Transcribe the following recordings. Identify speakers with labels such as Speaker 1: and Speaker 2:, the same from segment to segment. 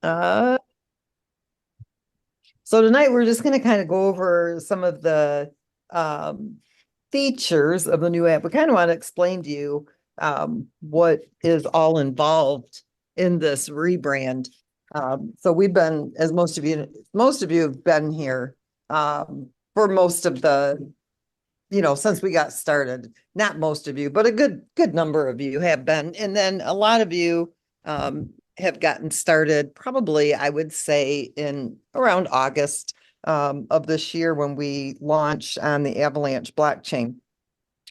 Speaker 1: Uh, so tonight we're just going to kind of go over some of the um, features of the new app. We kind of want to explain to you what is all involved in this rebrand. So we've been, as most of you have been here for most of the, since we got started. Not most of you, but a good number of you have been, and then a lot of you have gotten started. Probably, I would say, in around August of this year when we launched on the Avalanche blockchain.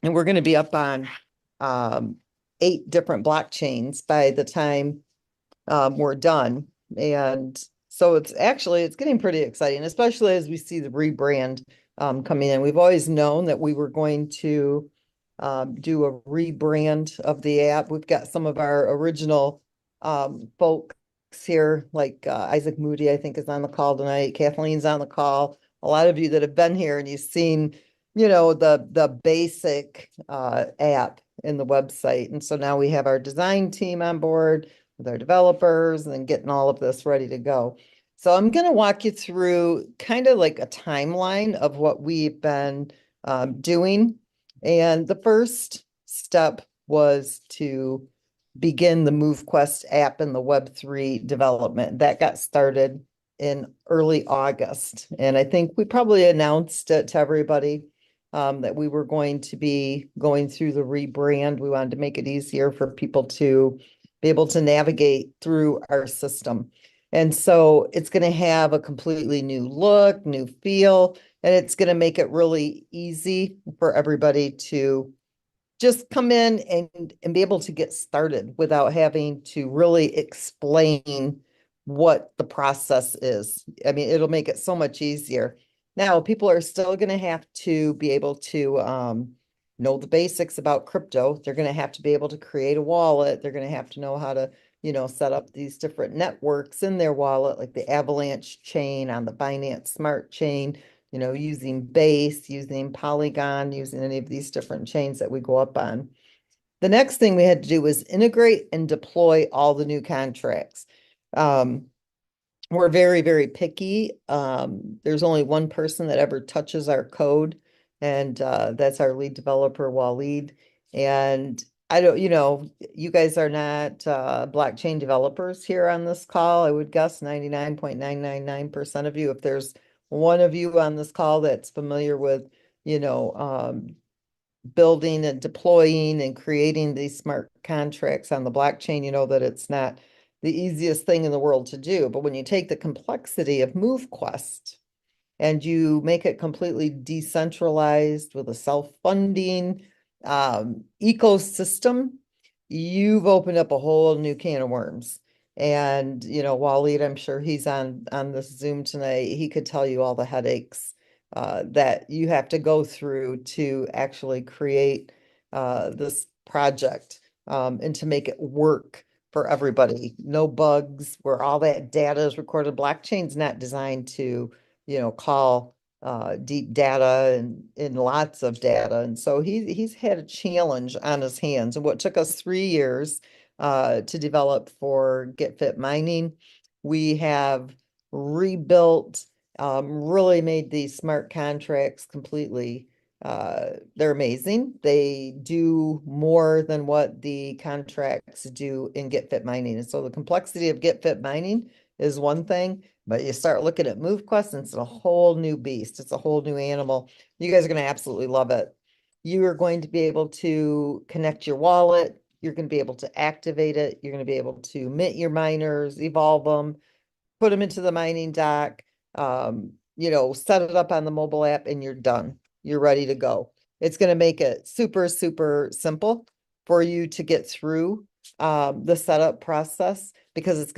Speaker 1: And we're going to be up on um, 8 different blockchains by the time we're done. And so it's getting pretty exciting, especially as we see the rebrand coming in. We've always known that we were going to do a rebrand of the app. We've got some of our original folks here, like Isaac Moody, I think, is on the call tonight. Kathleen's on the call. A lot of you that have been here and you've seen, the basic app in the website. And so now we have our design team on board with our developers and then getting all of this ready to go. So I'm going to walk you through kind of like a timeline of what we've been doing. And the first step was to begin the MoveQuest app and the Web3 development. That got started in early August. And I think we probably announced it to everybody that we were going to be going through the rebrand. We wanted to make it easier for people to be able to navigate through our system. And so it's going to have a completely new look, new feel, and it's going to make it really easy for everybody to just come in and be able to get started without having to really explain what the process is. I mean, it'll make it so much easier. Now, people are still going to have to be able to know the basics about crypto. They're going to have to be able to create a wallet. They're going to have to know how to, set up these different networks in their wallet, like the Avalanche chain on the Binance Smart chain, using Base, using Polygon, using any of these different chains that we go up on. The next thing we had to do was integrate and deploy all the new contracts. Um, we're very, very picky. There's only one person that ever touches our code, and that's our lead developer, Waleed. And I don't, you guys are not blockchain developers here on this call. I would guess 99.999% of you. If there's one of you on this call that's familiar with, you know, um, building and deploying and creating these smart contracts on the blockchain, you know that it's not the easiest thing in the world to do. But when you take the complexity of MoveQuest and you make it completely decentralized with a self-funding ecosystem, you've opened up a whole new can of worms. And, Waleed, I'm sure he's on this Zoom tonight. He could tell you all the headaches that you have to go through to actually create this project and to make it work for everybody. No bugs, where all that data is recorded. Blockchain's not designed to, call deep data and lots of data. And so he's had a challenge on his hands. And what took us 3 years to develop for GetFit mining, we have rebuilt, really made these smart contracts completely. They're amazing. They do more than what the contracts do in GetFit mining. And so the complexity of GetFit mining is one thing, but you start looking at MoveQuest and it's a whole new beast. It's a whole new animal. You guys are going to absolutely love it. You are going to be able to connect your wallet. You're going to be able to activate it. You're going to be able to mint your miners, evolve them, put them into the mining dock, set it up on the mobile app and you're done. You're ready to go. It's going to make it super, super simple for you to get through the setup process because it's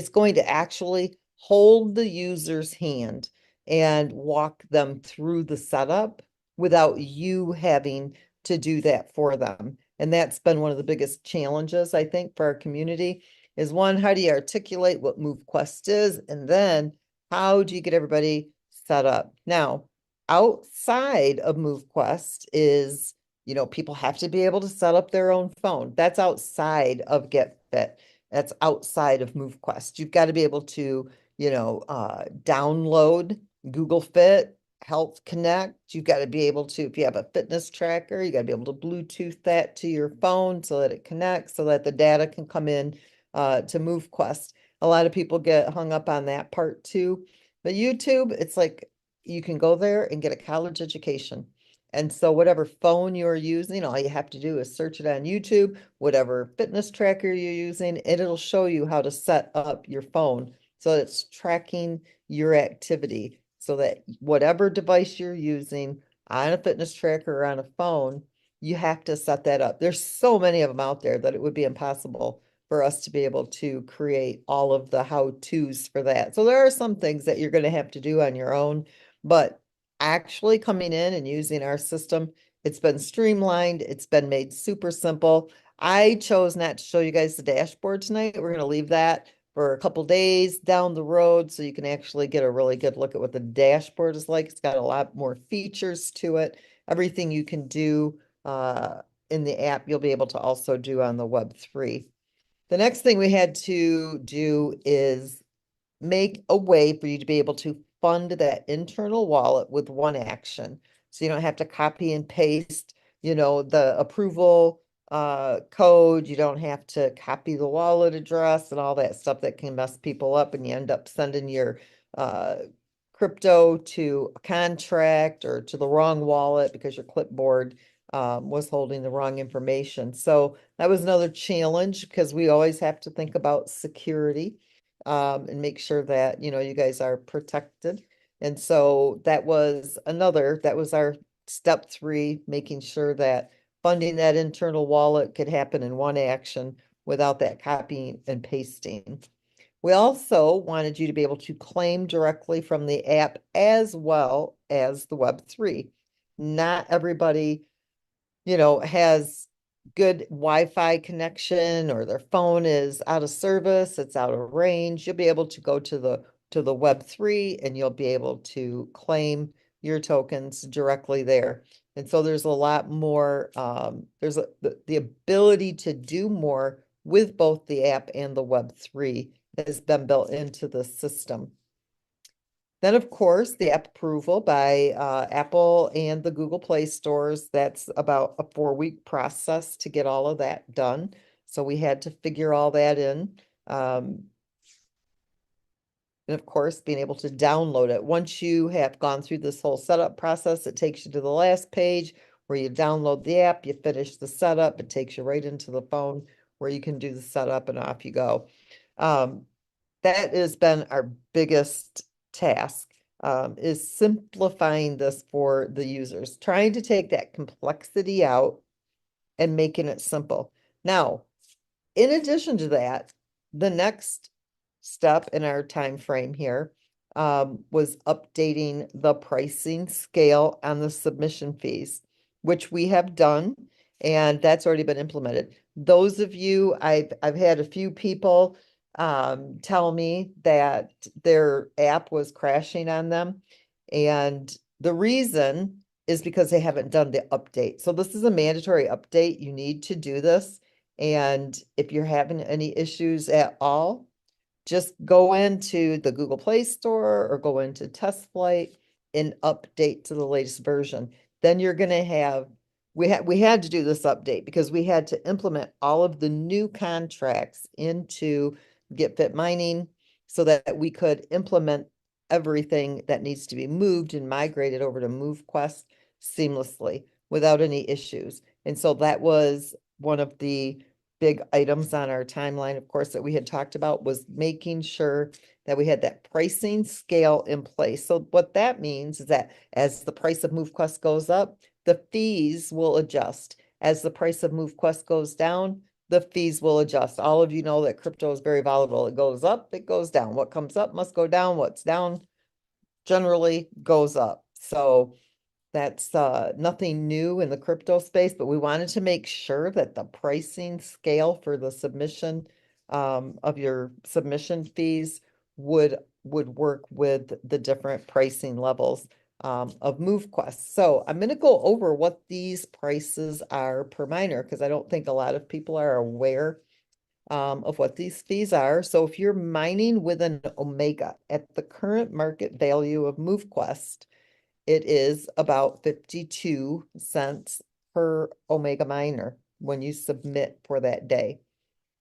Speaker 1: going to actually hold the user's hand and walk them through the setup without you having to do that for them. And that's been one of the biggest challenges, I think, for our community is one, how do you articulate what MoveQuest is? And then how do you get everybody set up? Now, outside of MoveQuest is, people have to be able to set up their own phone. That's outside of GetFit. that's outside of MoveQuest. You've got to be able to, download Google Fit, Health Connect. You've got to be able to, if you have a fitness tracker, you got to be able to Bluetooth that to your phone so that it connects, so that the data can come in to MoveQuest. A lot of people get hung up on that part too. But YouTube, it's like you can go there and get a college education. And so whatever phone you're using, all you have to do is search it on YouTube, whatever fitness tracker you're using, and it'll show you how to set up your phone so that it's tracking your activity, so that whatever device you're using on a fitness tracker or on a phone, you have to set that up. There's so many of them out there that it would be impossible for us to be able to create all of the how-tos for that. So there are some things that you're going to have to do on your own, but actually coming in and using our system, it's been streamlined. It's been made super simple. I chose not to show you guys the dashboard tonight. We're going to leave that for a couple days down the road so you can actually get a really good look at what the dashboard is like. It's got a lot more features to it. Everything you can do in the app, you'll be able to also do on the Web3. The next thing we had to do is make a way for you to be able to fund that internal wallet with one action. So you don't have to copy and paste, the approval code. You don't have to copy the wallet address and all that stuff that can mess people up, and you end up sending your crypto to a contract or to the wrong wallet because your clipboard was holding the wrong information. So that was another challenge because we always have to think about security and make sure that, you guys are protected. And so that was our step 3, making sure that funding that internal wallet could happen in one action without that copying and pasting. We also wanted you to be able to claim directly from the app as well as the Web3. Not everybody, has good Wi-Fi connection, or their phone is out of service, it's out of range. You'll be able to go to the Web3 and you'll be able to claim your tokens directly there. And so there's a lot more, there's the ability to do more with both the app and the Web3 has been built into the system. Then, of course, the app approval by Apple and the Google Play stores, that's about a 4-week process to get all of that done. So we had to figure all that in. And of course, being able to download it. Once you have gone through this whole setup process, it takes you to the last page where you download the app, you finish the setup, it takes you right into the phone where you can do the setup, and off you go. That has been our biggest task, is simplifying this for the users, trying to take that complexity out and making it simple. Now, in addition to that, the next step in our time frame here was updating the pricing scale on the submission fees, which we have done, and that's already been implemented. Those of you, I've had a few people tell me that their app was crashing on them, and the reason is because they haven't done the update. So this is a mandatory update. You need to do this. And if you're having any issues at all, just go into the Google Play Store or go into TestFlight and update to the latest version. Then you're going to have, we had to do this update because we had to implement all of the new contracts into GetFit Mining so that we could implement everything that needs to be moved and migrated over to MoveQuest seamlessly without any issues. And so that was one of the big items on our timeline, of course, that we had talked about, was making sure that we had that pricing scale in place. So what that means is that as the price of MoveQuest goes up, the fees will adjust. As the price of MoveQuest goes down, the fees will adjust. All of you know that crypto is very volatile. It goes up, it goes down. What comes up must go down. What's down generally goes up. So that's nothing new in the crypto space, but we wanted to make sure that the pricing scale for the submission of your submission fees would work with the different pricing levels of MoveQuest. So I'm going to go over what these prices are per miner because I don't think a lot of people are aware of what these fees are. So if you're mining with an Omega at the current market value of MoveQuest, it is about 52 cents per Omega miner when you submit for that day.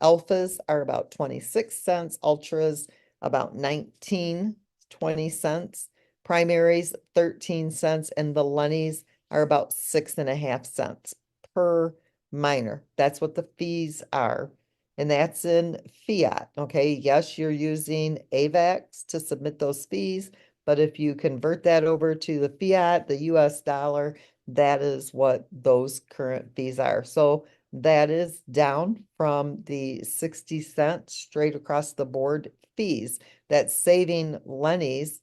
Speaker 1: Alphas are about 26 cents, ultras about 19, 20 cents, primaries 13 cents, and the Lennies are about 6.5 cents per miner. That's what the fees are. And that's in fiat. Okay. Yes, you're using AVAX to submit those fees, but if you convert that over to the fiat, the US dollar, that is what those current fees are. So that is down from the 60 cents straight across the board fees. That's saving Lenny's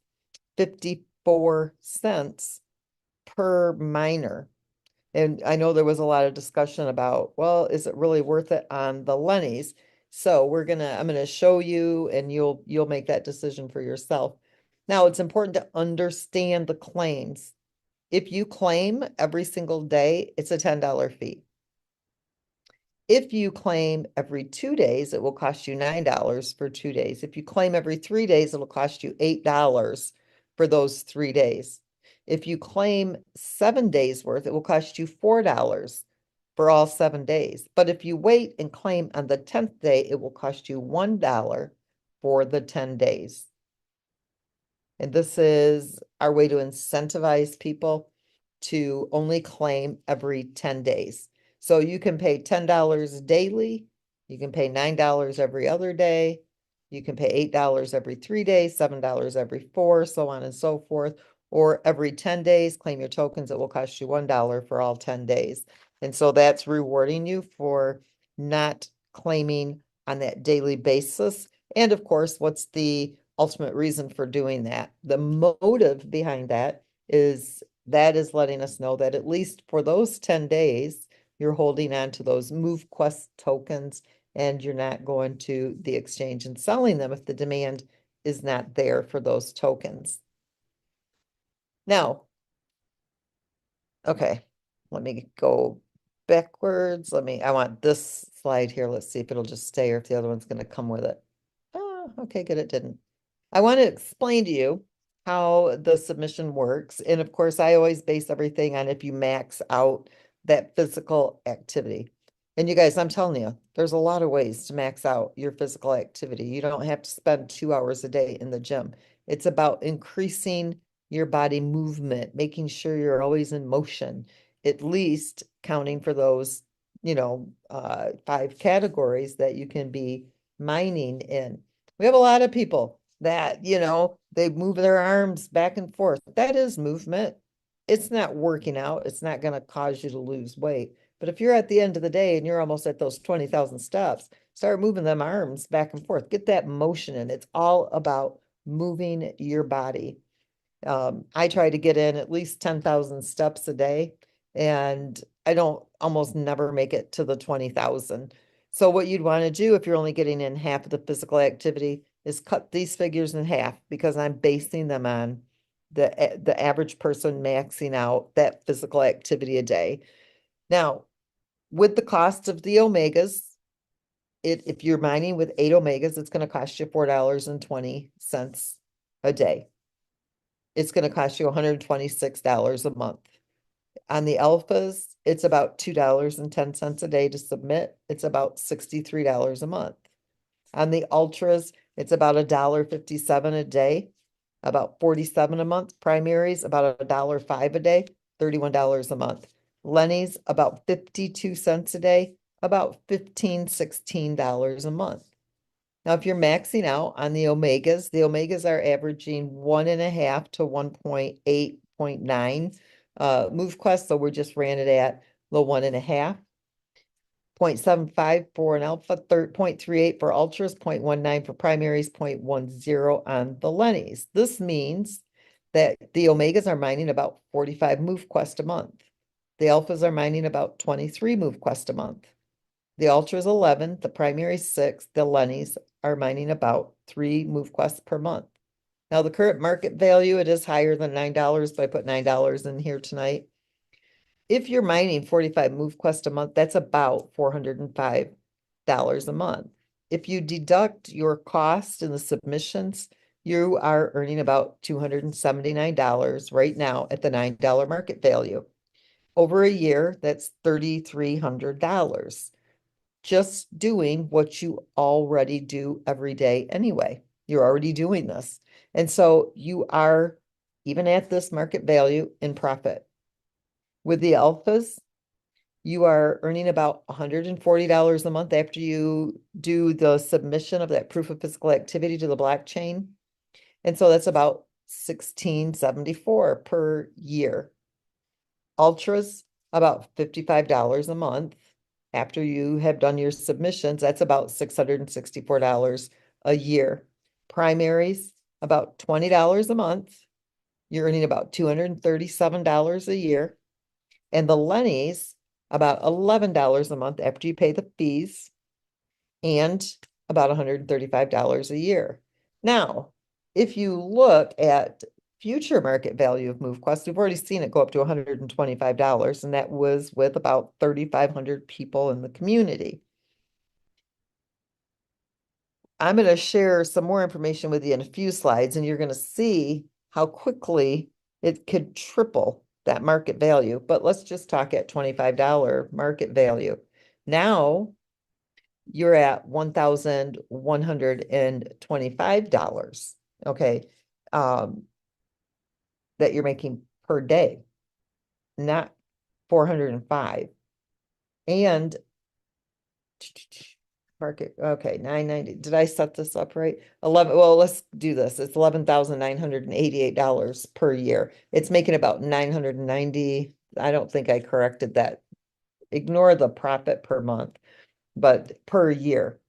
Speaker 1: 54 cents per miner. And I know there was a lot of discussion about, well, is it really worth it on the Lenny's? So I'm gonna show you and you'll make that decision for yourself. Now, it's important to understand the claims. If you claim every single day, it's a $10 fee. If you claim every 2 days, it will cost you $9 for 2 days. If you claim every 3 days, it'll cost you $8 for those 3 days. If you claim 7 days worth, it will cost you $4 for all 7 days. But if you wait and claim on the 10th day, it will cost you $1 for the 10 days. And this is our way to incentivize people to only claim every 10 days. So you can pay $10 daily, you can pay $9 every other day, you can pay $8 every 3 days, $7 every 4, so on and so forth. Or every 10 days, claim your tokens, it will cost you $1 for all 10 days. And so that's rewarding you for not claiming on that daily basis. And of course, what's the ultimate reason for doing that? The motive behind that is letting us know that at least for those 10 days, you're holding on to those MoveQuest tokens and you're not going to the exchange and selling them if the demand is not there for those tokens. Now, okay, let me go backwards. I want this slide here. Let's see if it'll just stay or if the other one's going to come with it. Oh, okay, good, it didn't. I want to explain to you how the submission works. And of course, I always base everything on if you max out that physical activity. And you guys, I'm telling you, there's a lot of ways to max out your physical activity. You don't have to spend 2 hours a day in the gym. It's about increasing your body movement, making sure you're always in motion, at least counting for those, 5 categories that you can be mining in. We have a lot of people that, they move their arms back and forth. That is movement. It's not working out. It's not going to cause you to lose weight. But if you're at the end of the day and you're almost at those 20,000 steps, start moving them arms back and forth. Get that motion in. It's all about moving your body. I try to get in at least 10,000 steps a day, and I don't almost never make it to the 20,000. So what you'd want to do if you're only getting in half of the physical activity is cut these figures in half, because I'm basing them on the average person maxing out that physical activity a day. Now, with the cost of the omegas, if you're mining with 8 omegas, it's going to cost you $4.20 a day. It's going to cost you $126 a month. On the alphas, it's about $2.10 a day to submit. It's about $63 a month. On the ultras, it's about $1.57 a day, about $47 a month. Primaries, about $1.05 a day, $31 a month. Lenny's, about 52 cents a day, about $15, $16 a month. Now, if you're maxing out on the omegas are averaging 1.5 to 1.8.9 MoveQuest, so we just ran it at the 1.5. 0.75 for an alpha, 0.38 for ultras, 0.19 for primaries, 0.10 on the Lennies. This means that the omegas are mining about 45 MoveQuest a month. The alphas are mining about 23 MoveQuest a month. The ultras 11, the primary 6, the Lennies are mining about 3 MoveQuests per month. Now the current market value, it is higher than $9, but I put $9 in here tonight. If you're mining 45 MoveQuest a month, that's about $405 a month. if you deduct your cost in the submissions, you are earning about $279 right now at the $9 market value. Over a year, that's $3,300. Just doing what you already do every day anyway. You're already doing this. And so you are, even at this market value, in profit. With the alphas, you are earning about $140 a month after you do the submission of that proof of physical activity to the blockchain. And so that's about $1,674 per year. Ultras, about $55 a month. After you have done your submissions, that's about $664 a year. Primaries, about $20 a month. You're earning about $237 a year. And the Lennies, about $11 a month after you pay the fees, and about $135 a year. Now, if you look at future market value of MoveQuest, we've already seen it go up to $125, and that was with about 3,500 people in the community. I'm going to share some more information with you in a few slides, and you're going to see how quickly it could triple that market value. But let's just talk at $25 market value. Now you're at $1,125, okay, that you're making per day, not 405. And market, okay, 990. Did I set this up right? 11, well, let's do this. It's $11,988 per year. It's making about 990. I don't think I corrected that. Ignore the profit per month, but per year.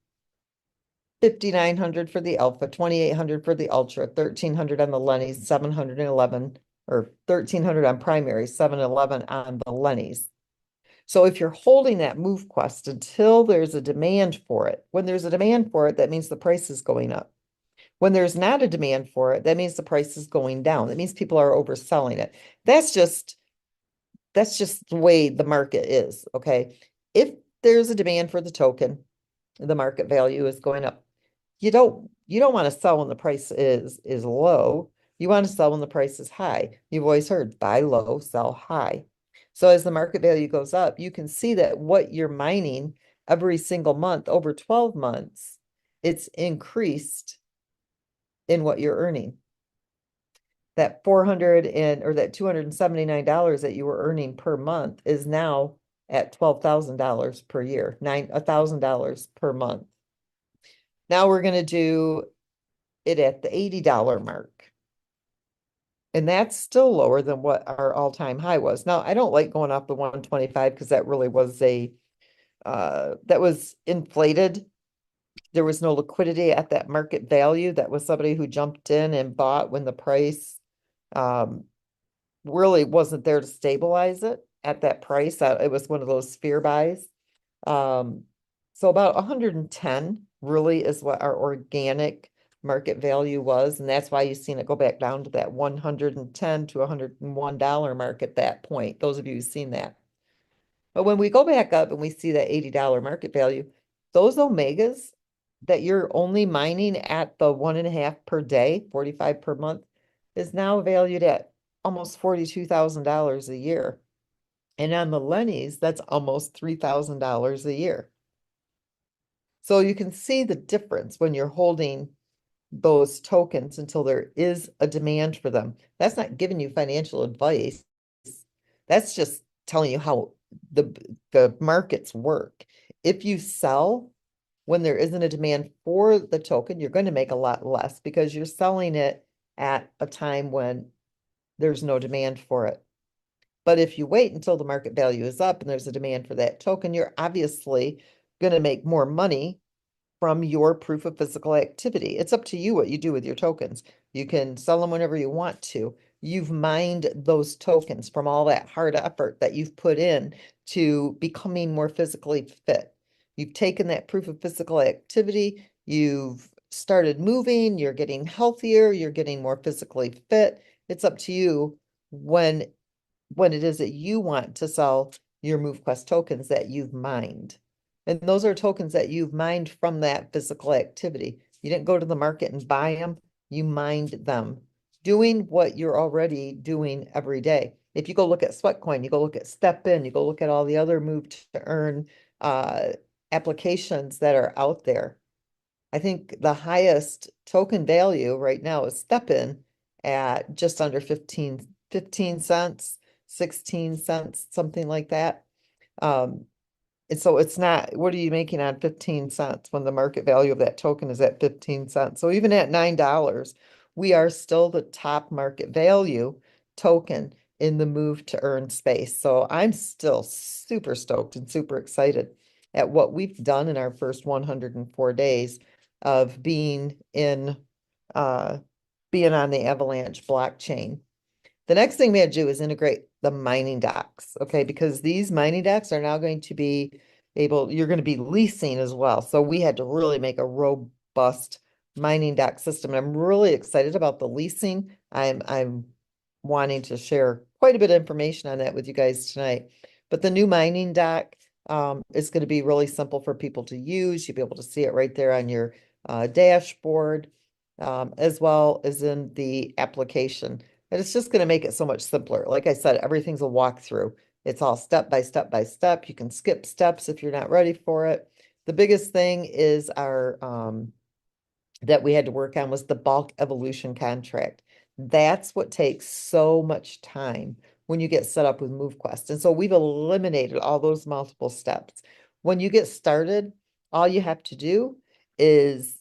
Speaker 1: 5,900 for the Alpha, 2,800 for the Ultra, 1,300 on the Lennies, 711, or 1,300 on Primary, 711 on the Lennies. So if you're holding that MoveQuest until there's a demand for it, when there's a demand for it, that means the price is going up. When there's not a demand for it, that means the price is going down. That means people are overselling it. That's just the way the market is, okay? If there's a demand for the token, the market value is going up. You don't want to sell when the price is low. You want to sell when the price is high. You've always heard buy low, sell high. So as the market value goes up, you can see that what you're mining every single month over 12 months, it's increased in what you're earning. That that $279 that you were earning per month is now at $12,000 per year, $1,000 per month. Now we're going to do it at the $80 mark. And that's still lower than what our all-time high was. Now, I don't like going off the 125 because that really was that was inflated. There was no liquidity at that market value. That was somebody who jumped in and bought when the price really wasn't there to stabilize it at that price. It was one of those fear buys. So about 110 really is what our organic market value was. And that's why you've seen it go back down to that 110 to $101 mark at that point. Those of you who've seen that. But when we go back up and we see that $80 market value, those Omegas that you're only mining at the 1.5 per day, 45 per month, is now valued at almost $42,000 a year. And on the Lennies, that's almost $3,000 a year. So you can see the difference when you're holding those tokens until there is a demand for them. That's not giving you financial advice. That's just telling you how the markets work. If you sell when there isn't a demand for the token, you're going to make a lot less because you're selling it at a time when there's no demand for it. But if you wait until the market value is up and there's a demand for that token, you're obviously going to make more money from your proof of physical activity. It's up to you what you do with your tokens. You can sell them whenever you want to. You've mined those tokens from all that hard effort that you've put in to becoming more physically fit. You've taken that proof of physical activity, you've started moving, you're getting healthier, you're getting more physically fit. It's up to you when it is that you want to sell your MoveQuest tokens that you've mined. And those are tokens that you've mined from that physical activity. You didn't go to the market and buy them, you mined them, doing what you're already doing every day. If you go look at Sweatcoin, you go look at Step In, you go look at all the other move to earn applications that are out there. I think the highest token value right now is Step In at just under 15 cents, 16 cents, something like that. And so it's not, what are you making on 15 cents when the market value of that token is at 15 cents? So even at $9, we are still the top market value token in the move to earn space. So I'm still super stoked and super excited at what we've done in our first 104 days of uh being on the Avalanche blockchain. The next thing we had to do is integrate the mining docks, okay? Because these mining docks are now going to be you're going to be leasing as well. So we had to really make a robust mining dock system. And I'm really excited about the leasing. I'm wanting to share quite a bit of information on that with you guys tonight. But the new mining dock is going to be really simple for people to use. You'll be able to see it right there on your dashboard, as well as in the application. And it's just going to make it so much simpler. Like I said, everything's a walkthrough. It's all step by step by step. You can skip steps if you're not ready for it. The biggest thing is our that we had to work on was the bulk evolution contract. That's what takes so much time when you get set up with MoveQuest. And so we've eliminated all those multiple steps. When you get started, all you have to do is,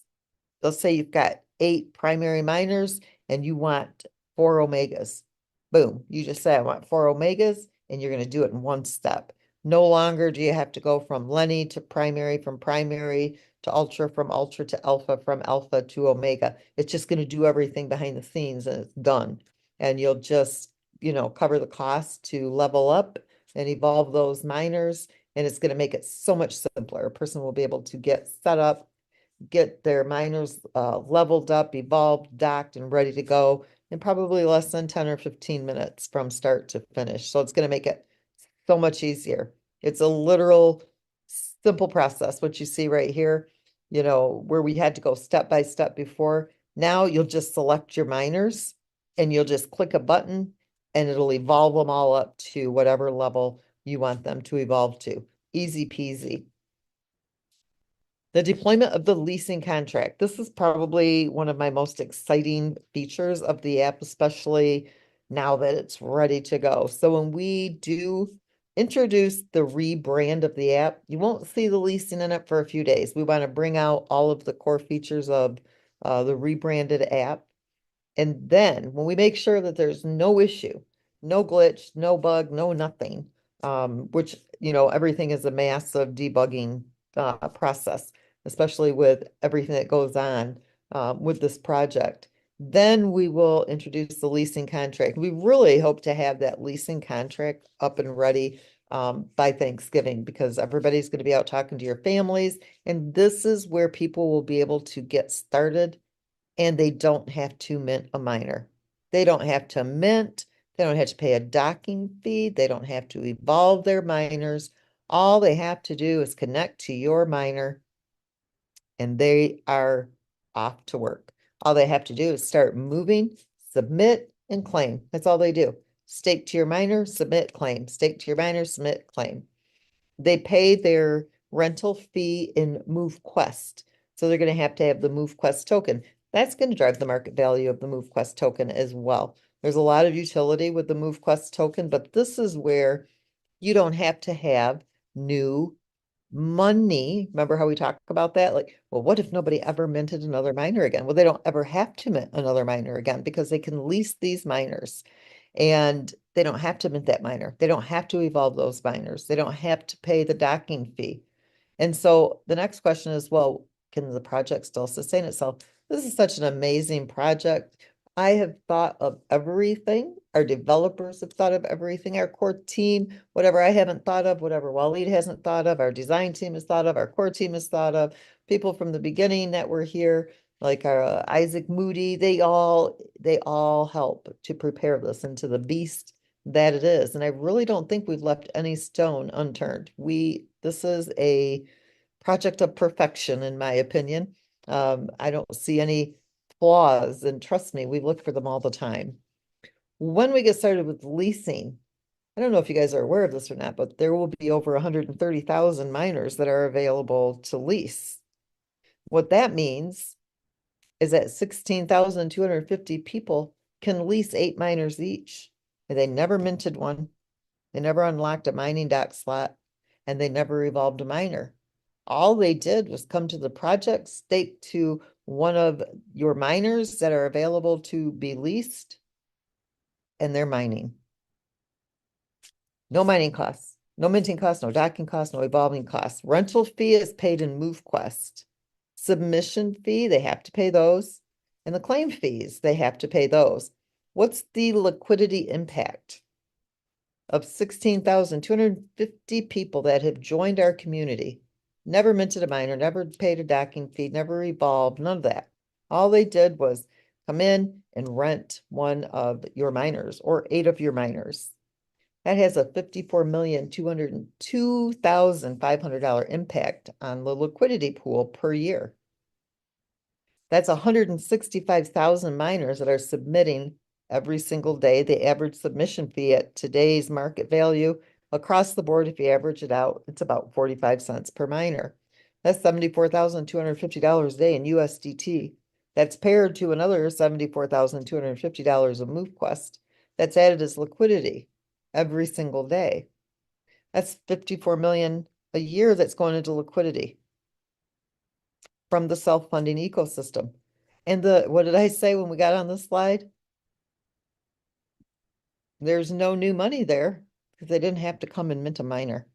Speaker 1: let's say you've got 8 primary miners and you want 4 omegas. Boom. You just say, I want 4 omegas, and you're going to do it in one step. No longer do you have to go from Lenny to primary, from primary to ultra, from ultra to alpha, from alpha to omega. It's just going to do everything behind the scenes and it's done. And you'll just, cover the cost to level up and evolve those miners. And it's going to make it so much simpler. A person will be able to get set up, get their miners leveled up, evolved, docked, and ready to go in probably less than 10 or 15 minutes from start to finish. So it's going to make it so much easier. It's a literal simple process. What you see right here, where we had to go step by step before. Now you'll just select your miners and you'll just click a button and it'll evolve them all up to whatever level you want them to evolve to. Easy peasy. The deployment of the leasing contract. This is probably one of my most exciting features of the app, especially now that it's ready to go. So when we do introduce the rebrand of the app, you won't see the leasing in it for a few days. We want to bring out all of the core features of the rebranded app. And then when we make sure that there's no issue, no glitch, no bug, no nothing, which, everything is a massive debugging process, especially with everything that goes on with this project. Then we will introduce the leasing contract. We really hope to have that leasing contract up and ready by Thanksgiving, because everybody's going to be out talking to your families. And this is where people will be able to get started and they don't have to mint a miner. They don't have to mint. They don't have to pay a docking fee. They don't have to evolve their miners. All they have to do is connect to your miner and they are off to work. All they have to do is start moving, submit, and claim. That's all they do. Stake to your miner, submit, claim. Stake to your miner, submit, claim. They pay their rental fee in MoveQuest. So they're going to have the MoveQuest token. That's going to drive the market value of the MoveQuest token as well. There's a lot of utility with the MoveQuest token, but this is where you don't have to have new money. Remember how we talked about that? Like, well, what if nobody ever minted another miner again? Well, they don't ever have to mint another miner again because they can lease these miners and they don't have to mint that miner. They don't have to evolve those miners. They don't have to pay the docking fee. And so the next question is, well, can the project still sustain itself? This is such an amazing project. I have thought of everything. Our developers have thought of everything. Our core team, whatever I haven't thought of, whatever Waleed hasn't thought of, our design team has thought of, our core team has thought of, people from the beginning that were here, like our Isaac Moody, they all help to prepare this into the beast that it is. And I really don't think we've left any stone unturned. This is a project of perfection, in my opinion. I don't see any flaws, and trust me, we look for them all the time. When we get started with leasing, I don't know if you guys are aware of this or not, but there will be over 130,000 miners that are available to lease. What that means is that 16,250 people can lease 8 miners each. And they never minted one. They never unlocked a mining dock slot, and they never evolved a miner. All they did was come to the project, stake to one of your miners that are available to be leased, and they're mining. No mining costs, no minting costs, no docking costs, no evolving costs. Rental fee is paid in MoveQuest. Submission fee, they have to pay those. And the claim fees, they have to pay those. What's the liquidity impact of 16,250 people that have joined our community? Never minted a miner, never paid a docking fee, never evolved, none of that. All they did was come in and rent one of your miners or 8 of your miners. That has a $54,202,500 impact on the liquidity pool per year. That's 165,000 miners that are submitting every single day. The average submission fee at today's market value across the board, if you average it out, it's about 45 cents per miner. That's $74,250 a day in USDT. That's paired to another $74,250 of MoveQuest. That's added as liquidity every single day. That's 54 million a year that's going into liquidity from the self-funding ecosystem. And what did I say when we got on the slide? There's no new money there because they didn't have to come and mint a miner.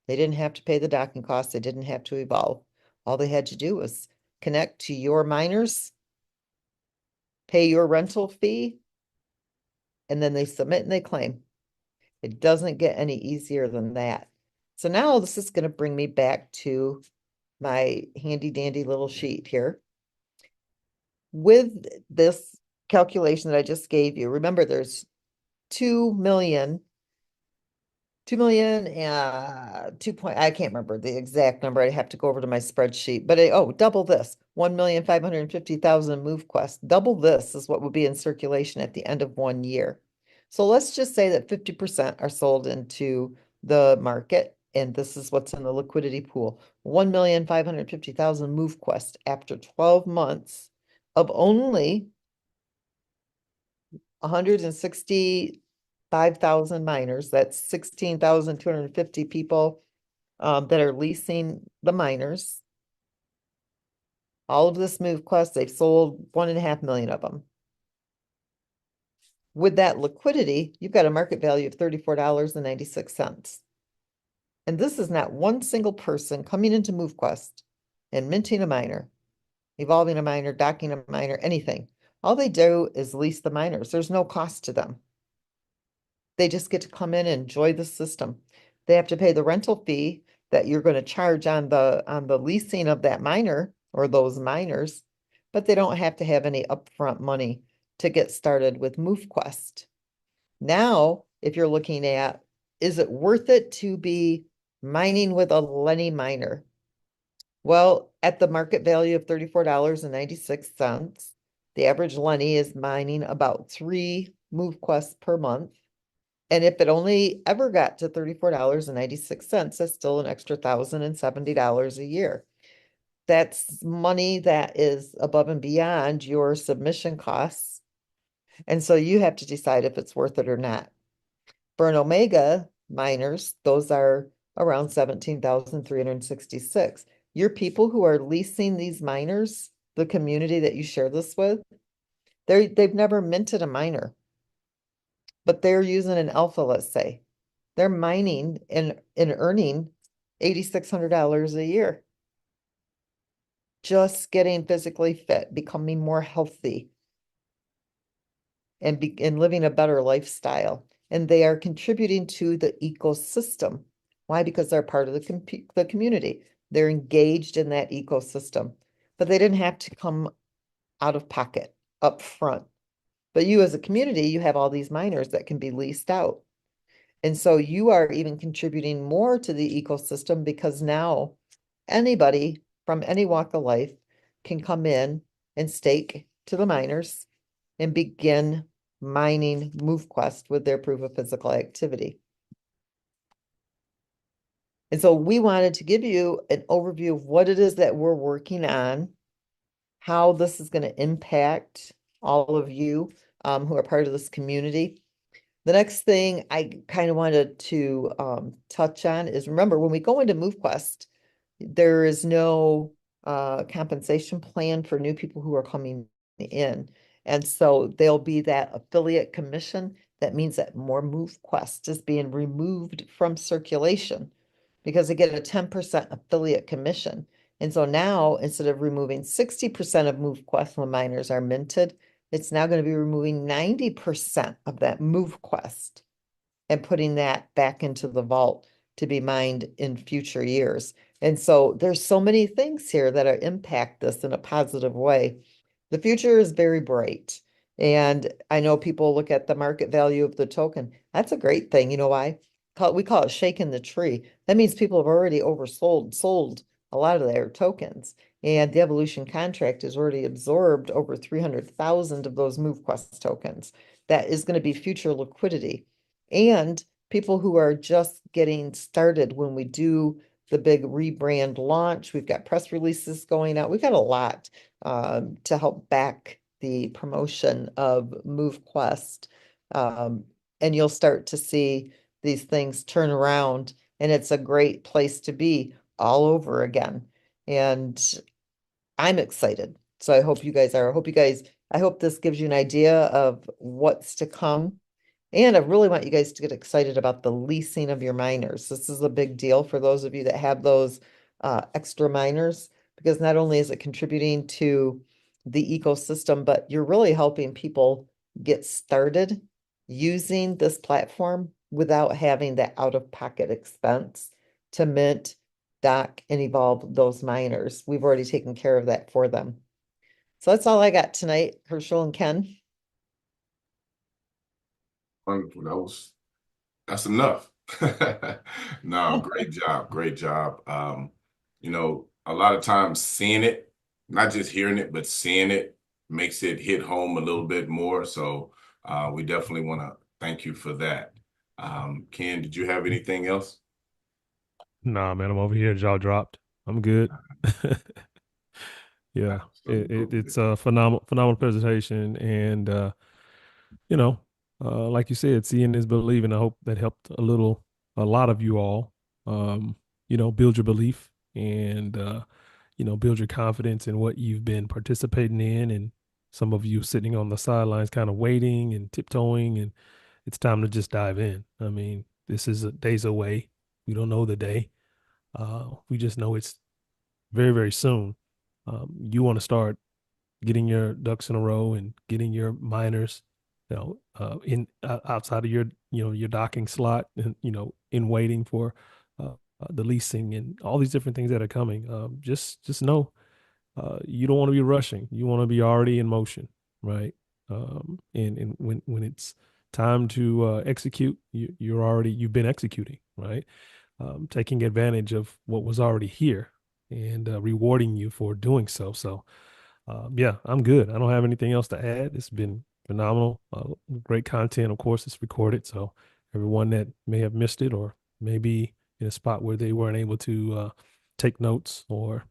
Speaker 1: They didn't have to pay the docking costs. They didn't have to evolve. All they had to do was connect to your miners, pay your rental fee, and then they submit and they claim. It doesn't get any easier than that. So now this is going to bring me back to my handy dandy little sheet here. With this calculation that I just gave you, remember there's 2 million, I can't remember the exact number. I have to go over to my spreadsheet, but double this, 1,550,000 MoveQuest. Double this is what would be in circulation at the end of 1 year. So let's just say that 50% are sold into the market, and this is what's in the liquidity pool. 1,550,000 MoveQuest after 12 months of only 165,000 miners. That's 16,250 people that are leasing the miners. All of this MoveQuest, they've sold 1.5 million of them. With that liquidity, you've got a market value of $34.96. And this is not one single person coming into MoveQuest and minting a miner, evolving a miner, docking a miner, anything. All they do is lease the miners. There's no cost to them. They just get to come in and enjoy the system. They have to pay the rental fee that you're going to charge on the leasing of that miner or those miners, but they don't have to have any upfront money to get started with MoveQuest. Now, if you're looking at, is it worth it to be mining with a Lenny miner? Well, at the market value of $34.96, the average Lenny is mining about 3 MoveQuests per month. And if it only ever got to $34.96, that's still an extra $1,070 a year. That's money that is above and beyond your submission costs. And so you have to decide if it's worth it or not. For an Omega miners, those are around 17,366. Your people who are leasing these miners, the community that you share this with, they've never minted a miner, but they're using an alpha, let's say. They're mining and earning $8,600 a year. Just getting physically fit, becoming more healthy, and living a better lifestyle. And they are contributing to the ecosystem. Why? Because they're part of the community. They're engaged in that ecosystem, but they didn't have to come out of pocket up front. But you as a community, you have all these miners that can be leased out. And so you are even contributing more to the ecosystem because now anybody from any walk of life can come in and stake to the miners and begin mining MoveQuest with their proof of physical activity. And so we wanted to give you an overview of what it is that we're working on, how this is going to impact all of you who are part of this community. The next thing I kind of wanted to touch on is, remember, when we go into MoveQuest, there is no compensation plan for new people who are coming in. And so there'll be that affiliate commission. That means that more MoveQuest is being removed from circulation because they get a 10% affiliate commission. And so now, instead of removing 60% of MoveQuest when miners are minted, it's now going to be removing 90% of that MoveQuest and putting that back into the vault to be mined in future years. And so there's so many things here that are impact this in a positive way. The future is very bright. And I know people look at the market value of the token. That's a great thing. You know why? We call it shaking the tree. That means people have already sold a lot of their tokens. And the evolution contract has already absorbed over 300,000 of those MoveQuest tokens. That is going to be future liquidity. And people who are just getting started when we do the big rebrand launch, we've got press releases going out. We've got a lot to help back the promotion of MoveQuest. And you'll start to see these things turn around, and it's a great place to be all over again. And I'm excited. So I hope you guys are. I hope this gives you an idea of what's to come. And I really want you guys to get excited about the leasing of your miners. This is a big deal for those of you that have those extra miners, because not only is it contributing to the ecosystem, but you're really helping people get started using this platform without having that out-of-pocket expense to mint, dock, and evolve those miners. We've already taken care of that for them. So that's all I got tonight, Herschel and Ken.
Speaker 2: Wonderful. That's enough. No, great job. Great job. A lot of times seeing it, not just hearing it, but seeing it makes it hit home a little bit more. So we definitely want to thank you for that. Ken, did you have anything else?
Speaker 3: Nah, man, I'm over here, jaw dropped. I'm good. Yeah,
Speaker 2: Absolutely.
Speaker 3: it's a phenomenal presentation, and you know, like you said, seeing is believing. I hope that helped a lot of you all, build your belief and build your confidence in what you've been participating in, and some of you sitting on the sidelines, kind of waiting and tiptoeing, and it's time to just dive in. I mean, this is a days away. We don't know the day. We just know it's very, very soon. You want to start getting your ducks in a row and getting your miners, in outside of your docking slot, and in waiting for the leasing and all these different things that are coming. Just know you don't want to be rushing. You want to be already in motion, right? And when it's time to execute, you've been executing, right? Taking advantage of what was already here and rewarding you for doing so. So, yeah, I'm good. I don't have anything else to add. It's been phenomenal. Great content. Of course, it's recorded. So, everyone that may have missed it or maybe in a spot where they weren't able to take notes or,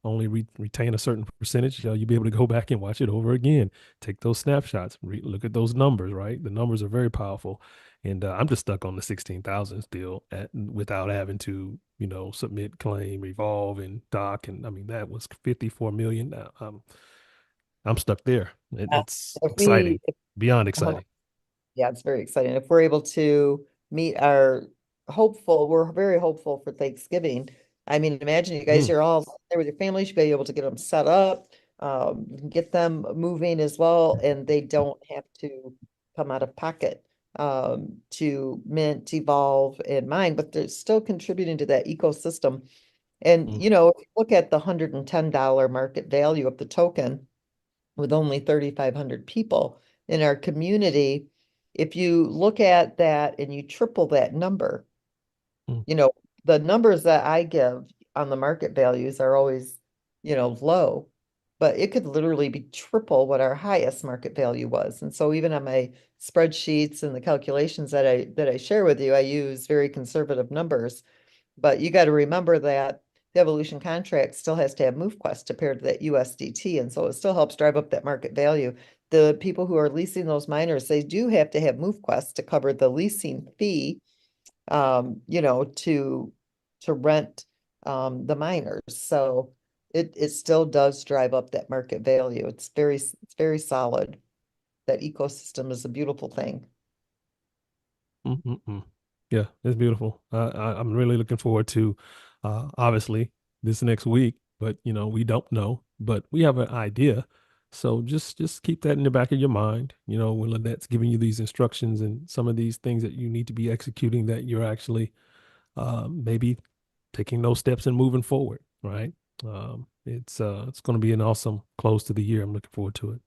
Speaker 3: only retain a certain percentage, you'll be able to go back and watch it over again. Take those snapshots, look at those numbers, right? The numbers are very powerful. And I'm just stuck on the 16,000 still without having to, submit, claim, revolve, and dock. And I mean, that was 54 million. Now I'm stuck there.
Speaker 1: Yeah.
Speaker 3: It's
Speaker 1: If we,
Speaker 3: exciting, beyond
Speaker 1: uh,
Speaker 3: exciting.
Speaker 1: yeah, it's very exciting. If we're able to meet we're very hopeful for Thanksgiving. I mean, imagine you guys,
Speaker 3: Mm,
Speaker 1: you're all there with your family, you should be able to get them set up, get them moving as well, and they don't have to come out of pocket to mint, evolve, and mine, but they're still contributing to that ecosystem. And,
Speaker 3: mm,
Speaker 1: if you look at the $110 market value of the token with only 3,500 people in our community, if you look at that and you triple that number,
Speaker 3: mm,
Speaker 1: you know, the numbers that I give, on the market values are always, low. But it could literally be triple what our highest market value was. And so even on my spreadsheets and the calculations that I share with you, I use very conservative numbers. But you got to remember that the evolution contract still has to have MoveQuest to pair to that USDT. And so it still helps drive up that market value. The people who are leasing those miners, they do have to have MoveQuest to cover the leasing fee, to rent the miners. So it still does drive up that market value. It's very solid. That ecosystem is a beautiful thing.
Speaker 3: Mm-mm-mm. Yeah, it's beautiful. I'm really looking forward to, obviously this next week, but we don't know, but we have an idea. So just keep that in the back of your mind. When Lynette's giving you these instructions and some of these things that you need to be executing, that you're actually maybe taking those steps and moving forward, right? It's going to be an awesome close to the year. I'm looking forward to it.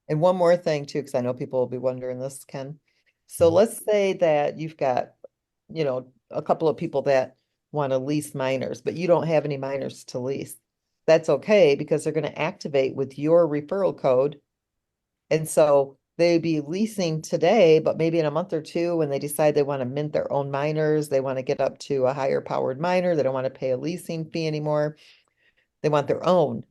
Speaker 1: And one more thing too, because I know people will be wondering this, Ken. So
Speaker 3: Mhm.
Speaker 1: let's say that you've got, a couple of people that want to lease miners, but you don't have any miners to lease. That's okay because they're going to activate with your referral code. And so they'd be leasing today, but maybe in a month or two, when they decide they want to mint their own miners, they want to get up to a higher powered miner, they don't want to pay a leasing fee anymore, they want their own,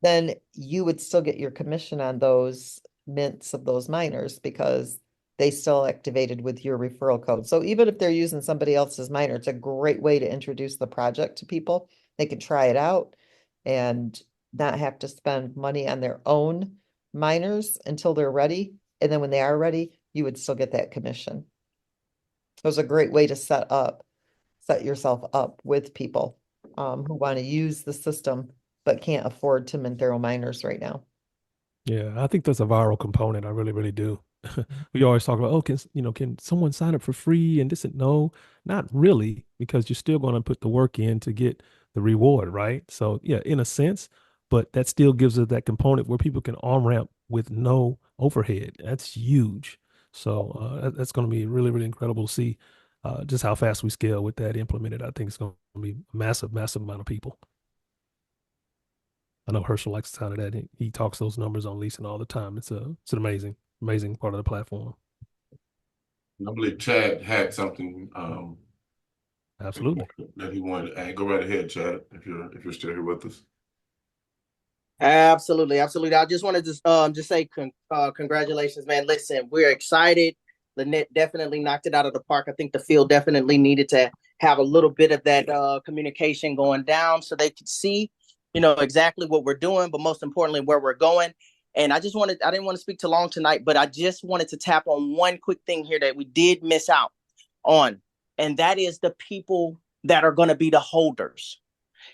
Speaker 1: then you would still get your commission on those mints of those miners because they still activated with your referral code. So even if they're using somebody else's miner, it's a great way to introduce the project to people. They can try it out and not have to spend money on their own miners until they're ready. And then when they are ready, you would still get that commission. It was a great way to set yourself up with people who want to use the system but can't afford to mint their own miners right now.
Speaker 3: Yeah, I think that's a viral component. I really, really do. We always talk about, oh, can someone sign up for free and this and no, not really, because you're still going to put the work in to get the reward, right? So yeah, in a sense, but that still gives us that component where people can on ramp with no overhead. That's huge. So that's going to be really, really incredible to see just how fast we scale with that implemented. I think it's going to be a massive, massive amount of people. I know Herschel likes the sound of that. He talks those numbers on leasing all the time. It's an amazing, amazing part of the platform.
Speaker 2: I believe Chad had something
Speaker 3: Absolutely.
Speaker 2: that he wanted to add. Go right ahead, Chad, if you're still here with us.
Speaker 4: Absolutely, absolutely. I just wanted to just say congratulations, man. Listen, we're excited. Lynette definitely knocked it out of the park. I think the field definitely needed to have a little bit of that communication going down so they could see, exactly what we're doing, but most importantly, where we're going. And I didn't want to speak too long tonight, but I just wanted to tap on one quick thing here that we did miss out on. And that is the people that are going to be the holders.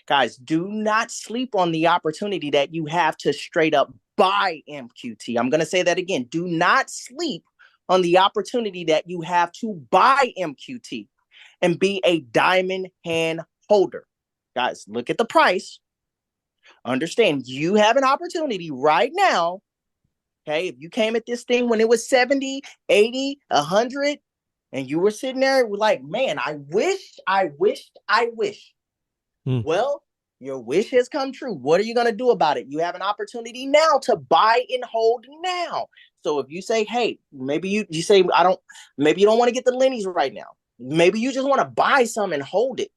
Speaker 4: Guys, do not sleep on the opportunity that you have to straight up buy MQT. I'm going to say that again. Do not sleep on the opportunity that you have to buy MQT and be a diamond hand holder. Guys, look at the price. Understand you have an opportunity right now. Okay, if you came at this thing when it was 70, 80, 100, and you were sitting there like, man, I wish. Well, your wish has come true. What are you going to do about it? You have an opportunity now to buy and hold now. So if you say, hey, maybe you say, maybe you don't want to get the Lennies right now. Maybe you just want to buy some and hold it.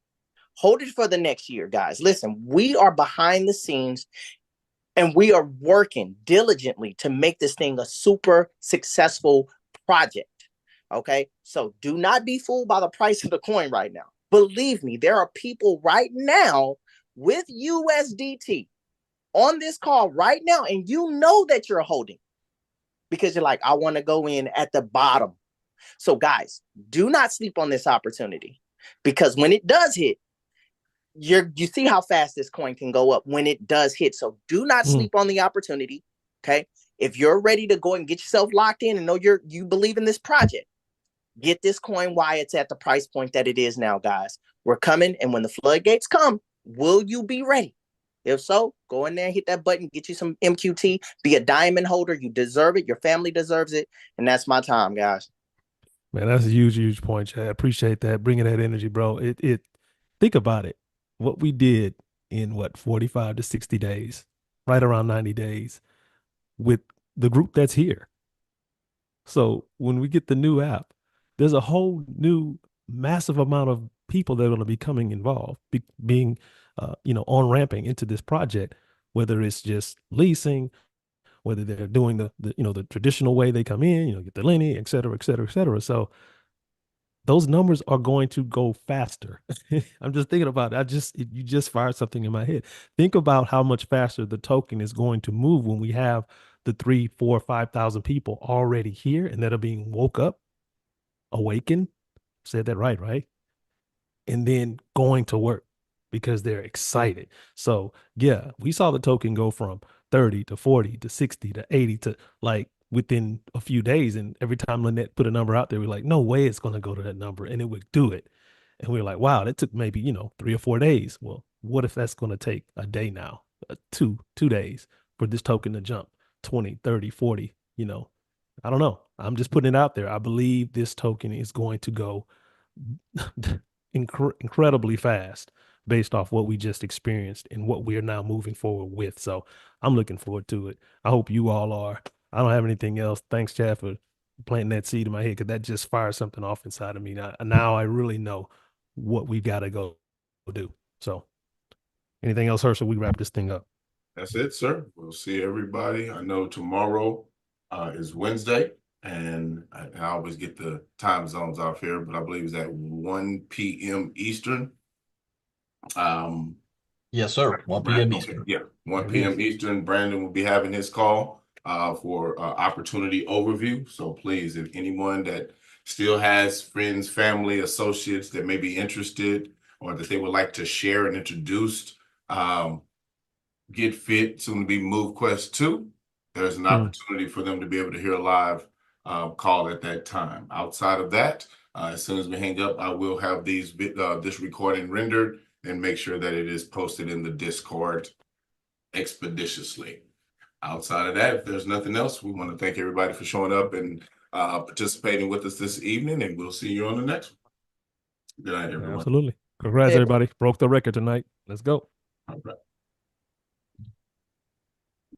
Speaker 4: Hold it for the next year, guys. Listen, we are behind the scenes and we are working diligently to make this thing a super successful project. Okay. So do not be fooled by the price of the coin right now. Believe me, there are people right now with USDT on this call right now, and you know that you're holding because you're like, I want to go in at the bottom. So guys, do not sleep on this opportunity because when it does hit, you see how fast this coin can go up when it does hit. So do not sleep on the opportunity. Okay. If you're ready to go and get yourself locked in and know you believe in this project, get this coin while it's at the price point that it is now, guys. We're coming, and when the floodgates come, will you be ready? If so, go in there and hit that button, get you some MQT, be a diamond holder. You deserve it. Your family deserves it. And that's my time, guys.
Speaker 3: Man, that's a huge, huge point, Chad. I appreciate that. Bringing that energy, bro. Think about it. what we did in what 45 to 60 days, right around 90 days with the group that's here. So when we get the new app, there's a whole new massive amount of people that are going to be coming involved, being on ramping into this project, whether it's just leasing, whether they're doing the traditional way they come in, get the Lenny, et cetera, et cetera, et cetera. So those numbers are going to go faster. I'm just thinking about it. You just fired something in my head. Think about how much faster the token is going to move when we have the 3, 4, 5,000 people already here and that are being woke up, awakened. Said that right, right? And then going to work because they're excited. So yeah, we saw the token go from 30 to 40 to 60 to 80 to like within a few days. And every time Lynette put a number out there, we're like, no way it's going to go to that number. And it would do it. And we are like, wow, that took maybe, 3 or 4 days. Well, what if that's going to take a day now, 2 days for this token to jump 20, 30, 40, I don't know. I'm just putting it out there. I believe this token is going to go incredibly fast based off what we just experienced and what we are now moving forward with. So I'm looking forward to it. I hope you all are. I don't have anything else. Thanks, Chad, for planting that seed in my head because that just fired something off inside of me. Now I really know what we got to go do. So anything else, Herschel? We wrap this thing up.
Speaker 2: That's it, sir. We'll see everybody. I know tomorrow is Wednesday, and I always get the time zones off here, but I believe it's at 1 p.m. Eastern.
Speaker 5: Yes, sir. 1 p.m. Eastern.
Speaker 2: Yeah, 1 p.m. Eastern. Brandon will be having his call for opportunity overview. So please, if anyone that still has friends, family, associates that may be interested or that they would like to share and introduce GetFit, soon to be MoveQuest 2, there's an opportunity for them to be able to hear a live call at that time. Outside of that, as soon as we hang up, I will have this recording rendered and make sure that it is posted in the Discord expeditiously. Outside of that, if there's nothing else, we want to thank everybody for showing up and participating with us this evening, and we'll see you on the next one. Good night, everyone.
Speaker 3: Absolutely. Congrats, everybody. Broke the record tonight. Let's go.
Speaker 2: All right.